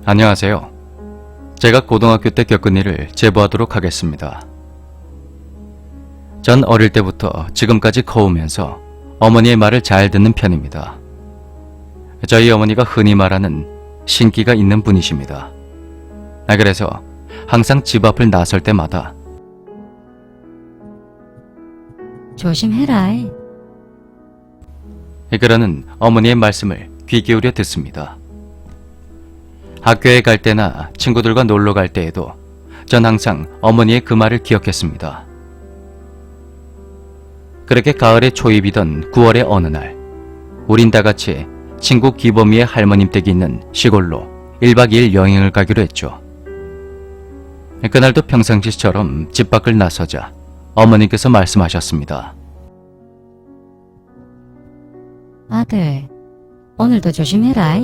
안녕하세요. 제가 고등학교 때 겪은 일을 제보하도록 하겠습니다. 전 어릴 때부터 지금까지 커오면서 어머니의 말을 잘 듣는 편입니다. 저희 어머니가 흔히 말하는 신기가 있는 분이십니다. 그래서 항상 집 앞을 나설 때마다 조심해라. 그러는 어머니의 말씀을 귀 기울여 듣습니다. 학교에 갈 때나 친구들과 놀러 갈 때에도 전 항상 어머니의 그 말을 기억했습니다. 그렇게 가을에 초입이던 9월의 어느 날, 우린 다 같이 친구 기범이의 할머님 댁이 있는 시골로 1박 2일 여행을 가기로 했죠. 그날도 평상시처럼 집 밖을 나서자 어머니께서 말씀하셨습니다. 아들, 오늘도 조심해라.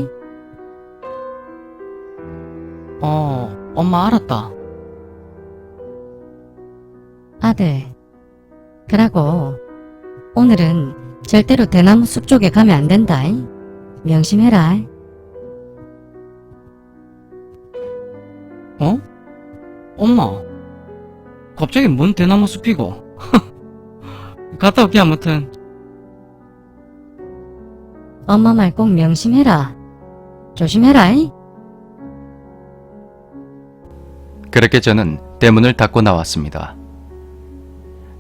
엄마 알았다. 아들, 그러고 오늘은 절대로 대나무 숲 쪽에 가면 안 된다. 명심해라. 어? 엄마, 갑자기 뭔 대나무 숲이고? 갔다 올게 아무튼. 엄마 말 꼭 명심해라. 조심해라. 그렇게 저는 대문을 닫고 나왔습니다.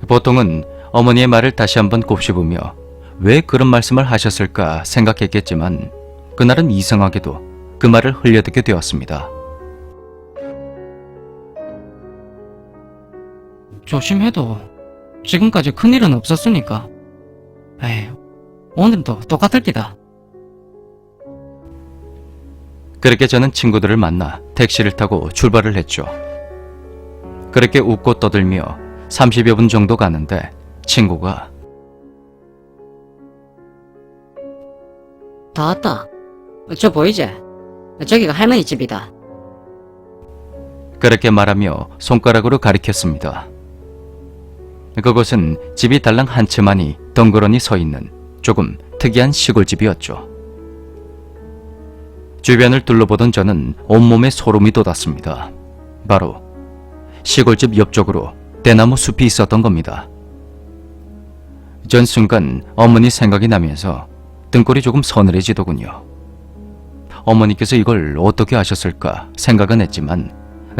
보통은 어머니의 말을 다시 한번 곱씹으며 왜 그런 말씀을 하셨을까 생각했겠지만 그날은 이상하게도 그 말을 흘려듣게 되었습니다. 조심해도 지금까지 큰일은 없었으니까. 에이, 오늘도 똑같을 기다. 그렇게 저는 친구들을 만나 택시를 타고 출발을 했죠. 그렇게 웃고 떠들며 30여 분 정도 가는데 친구가 다 왔다. 저 보이지? 저기가 할머니 집이다. 그렇게 말하며 손가락으로 가리켰습니다. 그곳은 집이 달랑 한 채만이 덩그러니 서 있는 조금 특이한 시골집이었죠. 주변을 둘러보던 저는 온몸에 소름이 돋았습니다. 바로 시골집 옆쪽으로 대나무 숲이 있었던 겁니다. 전 순간 어머니 생각이 나면서 등골이 조금 서늘해지더군요. 어머니께서 이걸 어떻게 하셨을까 생각은 했지만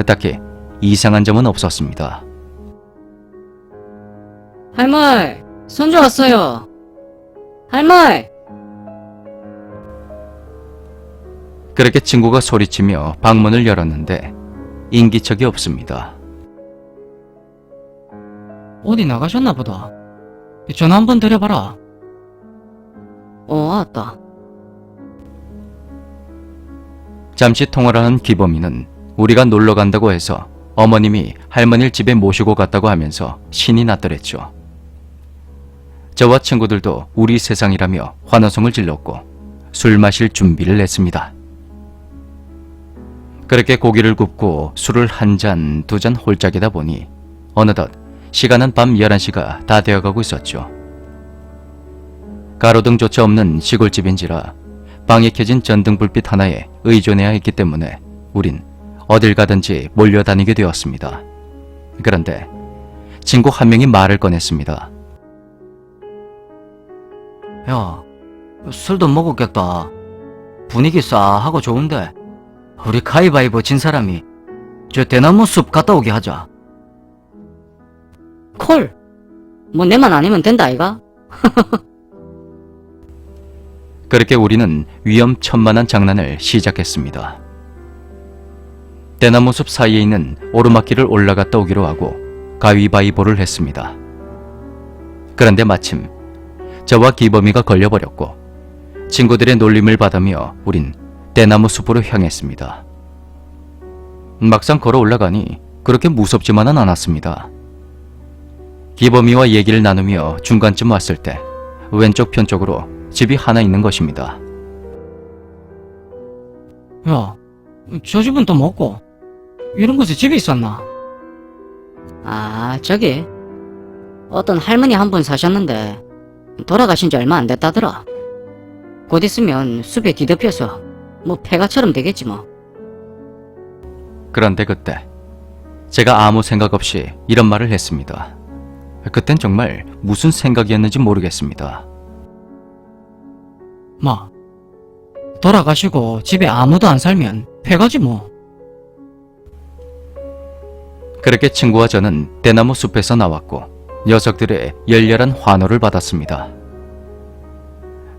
딱히 이상한 점은 없었습니다. 할머니, 손주 왔어요. 할머니! 그렇게 친구가 소리치며 방문을 열었는데 인기척이 없습니다. 어디 나가셨나 보다. 전화 한번 드려봐라. 왔다. 잠시 통화를 한 기범이는 우리가 놀러 간다고 해서 어머님이 할머니를 집에 모시고 갔다고 하면서 신이 났더랬죠. 저와 친구들도 우리 세상이라며 환호성을 질렀고 술 마실 준비를 했습니다. 그렇게 고기를 굽고 술을 한 잔, 두 잔 홀짝이다 보니 어느덧 시간은 밤 11시가 다 되어가고 있었죠. 가로등조차 없는 시골집인지라 방에 켜진 전등불빛 하나에 의존해야 했기 때문에 우린 어딜 가든지 몰려다니게 되었습니다. 그런데 친구 한 명이 말을 꺼냈습니다. 야, 술도 먹었겠다. 분위기 싸하고 좋은데 우리 가위바위보 진 사람이 저 대나무 숲 갔다 오게 하자. 콜! 뭐 내만 아니면 된다 아이가? 그렇게 우리는 위험천만한 장난을 시작했습니다. 대나무 숲 사이에 있는 오르막길을 올라갔다 오기로 하고 가위바위보를 했습니다. 그런데 마침 저와 기범이가 걸려버렸고 친구들의 놀림을 받으며 우린 대나무 숲으로 향했습니다. 막상 걸어 올라가니 그렇게 무섭지만은 않았습니다. 기범이와 얘기를 나누며 중간쯤 왔을 때 왼쪽 편 쪽으로 집이 하나 있는 것입니다. 야, 저 집은 또 뭐고? 이런 곳에 집이 있었나? 저기 어떤 할머니 한 분 사셨는데 돌아가신 지 얼마 안 됐다더라. 곧 있으면 숲에 뒤덮여서 뭐 폐가처럼 되겠지 뭐. 그런데 그때 제가 아무 생각 없이 이런 말을 했습니다. 그땐 정말 무슨 생각이었는지 모르겠습니다. 마, 돌아가시고 집에 아무도 안 살면 폐가지 뭐. 그렇게 친구와 저는 대나무 숲에서 나왔고 녀석들의 열렬한 환호를 받았습니다.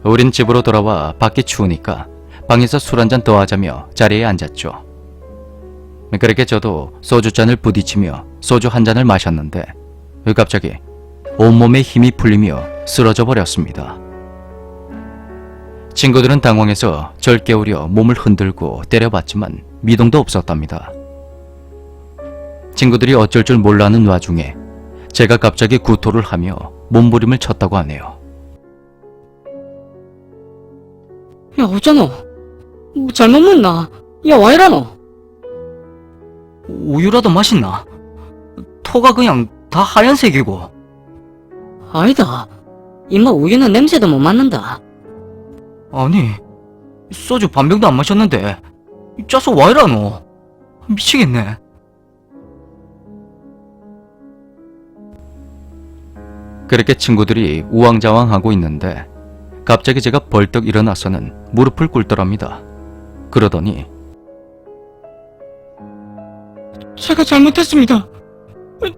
우린 집으로 돌아와 밖이 추우니까 방에서 술 한잔 더 하자며 자리에 앉았죠. 그렇게 저도 소주잔을 부딪히며 소주 한 잔을 마셨는데 갑자기 온몸에 힘이 풀리며 쓰러져 버렸습니다. 친구들은 당황해서 절 깨우려 몸을 흔들고 때려봤지만 미동도 없었답니다. 친구들이 어쩔 줄 몰라하는 와중에 제가 갑자기 구토를 하며 몸부림을 쳤다고 하네요. 야, 어쩌노? 뭐 잘못 먹나? 야, 와 이러노? 우유라도 마신나? 토가 그냥 다 하얀색이고. 아니다. 임마 우유는 냄새도 못 맡는다. 아니, 소주 반병도 안 마셨는데 짜서 와 이러노? 미치겠네. 그렇게 친구들이 우왕좌왕하고 있는데 갑자기 제가 벌떡 일어나서는 무릎을 꿇더랍니다. 그러더니 제가 잘못했습니다.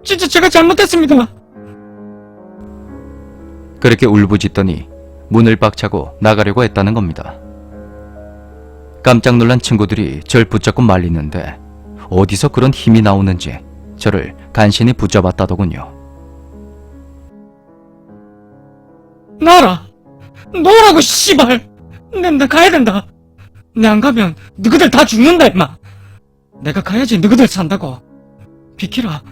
진짜 제가 잘못했습니다. 그렇게 울부짖더니 문을 박차고 나가려고 했다는 겁니다. 깜짝 놀란 친구들이 절 붙잡고 말리는데 어디서 그런 힘이 나오는지 저를 간신히 붙잡았다더군요. 나라! 너라고 씨발! 나 가야 된다. 내 안 가면 너희들 다 죽는다 임마. 내가 가야지 너희들 산다고. 비키라.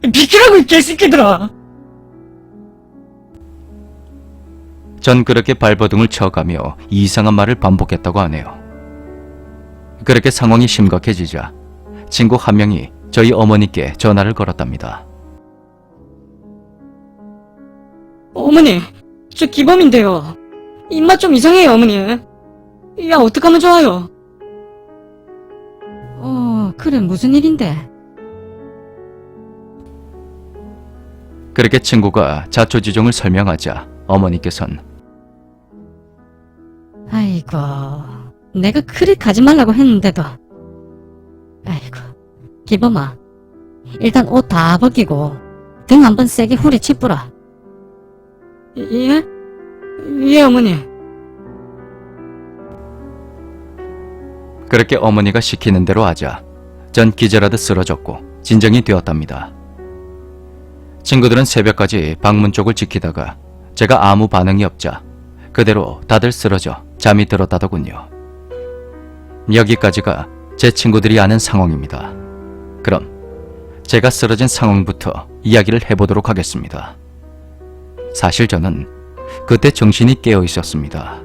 비키라고 이 개새끼들아. 전 그렇게 발버둥을 쳐가며 이상한 말을 반복했다고 하네요. 그렇게 상황이 심각해지자 친구 한 명이 저희 어머니께 전화를 걸었답니다. 어머니, 저 기범인데요. 입맛 좀 이상해요, 어머니. 야, 어떡하면 좋아요? 그래 무슨 일인데? 그렇게 친구가 자초지종을 설명하자 어머니께선 아이고, 내가 그리 가지 말라고 했는데도. 아이고, 기범아, 일단 옷 다 벗기고 등 한번 세게 후려치뿌라. 예? 예, 어머니. 그렇게 어머니가 시키는 대로 하자 전 기절하듯 쓰러졌고 진정이 되었답니다. 친구들은 새벽까지 방문 쪽을 지키다가 제가 아무 반응이 없자 그대로 다들 쓰러져 잠이 들었다더군요. 여기까지가 제 친구들이 아는 상황입니다. 그럼 제가 쓰러진 상황부터 이야기를 해보도록 하겠습니다. 사실 저는 그때 정신이 깨어 있었습니다.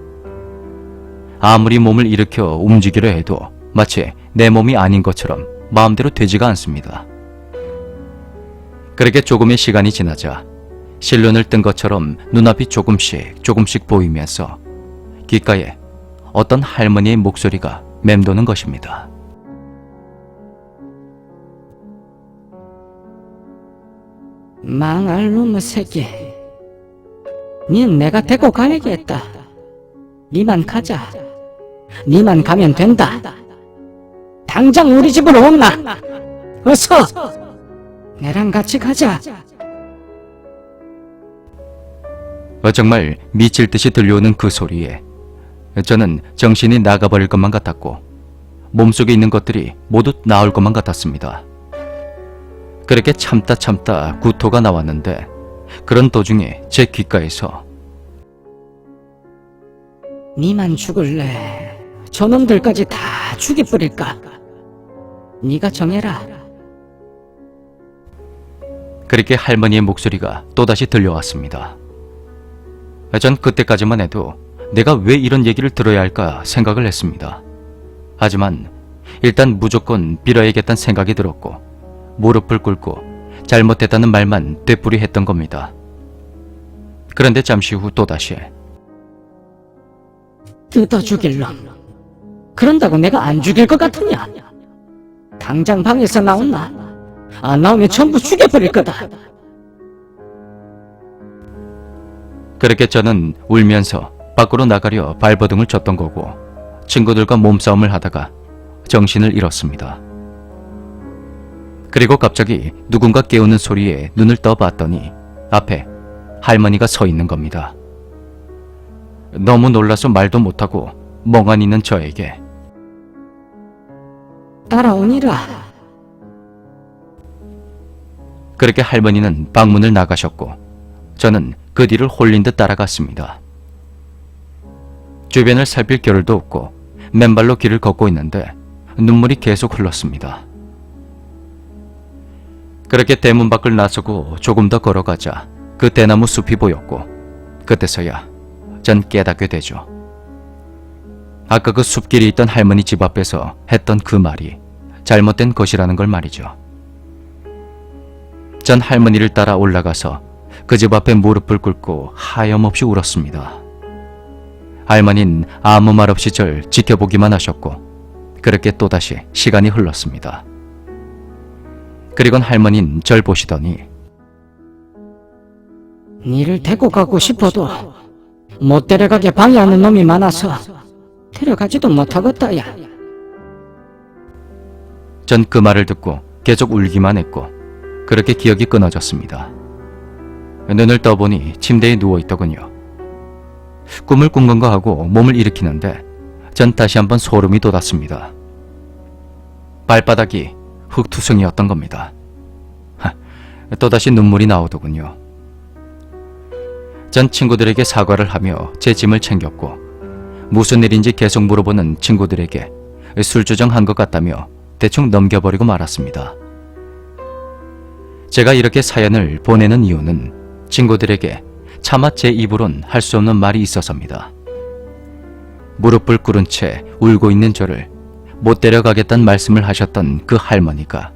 아무리 몸을 일으켜 움직이려 해도 마치 내 몸이 아닌 것처럼 마음대로 되지가 않습니다. 그렇게 조금의 시간이 지나자 실눈을 뜬 것처럼 눈앞이 조금씩 보이면서 귓가에 어떤 할머니의 목소리가 맴도는 것입니다. 망할 놈의 새끼. 닌 내가 데리고 가야겠다. 니만 가자. 니만 가면 된다. 당장 우리 집으로 온나. 어서. 내랑 같이 가자. 정말 미칠 듯이 들려오는 그 소리에 저는 정신이 나가버릴 것만 같았고 몸속에 있는 것들이 모두 나올 것만 같았습니다. 그렇게 참다 구토가 나왔는데 그런 도중에 제 귓가에서 니만 죽을래? 저놈들까지 다 죽여버릴까? 니가 정해라. 그렇게 할머니의 목소리가 또다시 들려왔습니다. 전 그때까지만 해도 내가 왜 이런 얘기를 들어야 할까 생각을 했습니다. 하지만 일단 무조건 빌어야겠다는 생각이 들었고 무릎을 꿇고 잘못했다는 말만 되풀이했던 겁니다. 그런데 잠시 후 또다시 뜯어 죽일 놈. 그런다고 내가 안 죽일 것 같으냐? 당장 방에서 나온나? 안 나오면 전부 죽여버릴 거다. 그렇게 저는 울면서 밖으로 나가려 발버둥을 쳤던 거고 친구들과 몸싸움을 하다가 정신을 잃었습니다. 그리고 갑자기 누군가 깨우는 소리에 눈을 떠봤더니 앞에 할머니가 서 있는 겁니다. 너무 놀라서 말도 못하고 멍하니 있는 저에게 따라오니라. 그렇게 할머니는 방문을 나가셨고 저는 그 뒤를 홀린 듯 따라갔습니다. 주변을 살필 겨를도 없고 맨발로 길을 걷고 있는데 눈물이 계속 흘렀습니다. 그렇게 대문 밖을 나서고 조금 더 걸어가자 그 대나무 숲이 보였고 그때서야 전 깨닫게 되죠. 아까 그 숲길에 있던 할머니 집 앞에서 했던 그 말이 잘못된 것이라는 걸 말이죠. 전 할머니를 따라 올라가서 그 집 앞에 무릎을 꿇고 하염없이 울었습니다. 할머니는 아무 말 없이 절 지켜보기만 하셨고 그렇게 또다시 시간이 흘렀습니다. 그리곤 할머니는 절 보시더니 니를 데리고 가고 싶어도 못 데려가게 방해하는 놈이 많아서 데려가지도 못하겠다, 야. 전 그 말을 듣고 계속 울기만 했고 그렇게 기억이 끊어졌습니다. 눈을 떠보니 침대에 누워있더군요. 꿈을 꾼 건가 하고 몸을 일으키는데 전 다시 한번 소름이 돋았습니다. 발바닥이 흙투성이었던 겁니다. 또다시 눈물이 나오더군요. 전 친구들에게 사과를 하며 제 짐을 챙겼고 무슨 일인지 계속 물어보는 친구들에게 술주정한 것 같다며 대충 넘겨버리고 말았습니다. 제가 이렇게 사연을 보내는 이유는 친구들에게 차마 제 입으론 할 수 없는 말이 있어서입니다. 무릎을 꿇은 채 울고 있는 저를 못 데려가겠다는 말씀을 하셨던 그 할머니가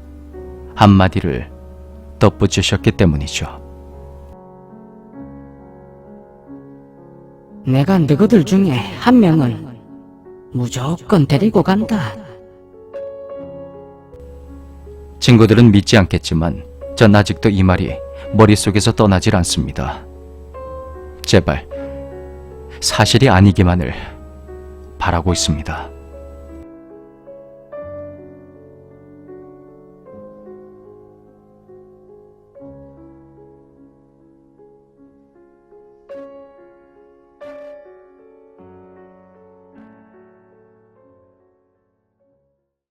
한마디를 덧붙이셨기 때문이죠. 내가 너희들 중에 한 명은 무조건 데리고 간다. 친구들은 믿지 않겠지만 전 아직도 이 말이 머릿속에서 떠나질 않습니다. 제발 사실이 아니기만을 바라고 있습니다.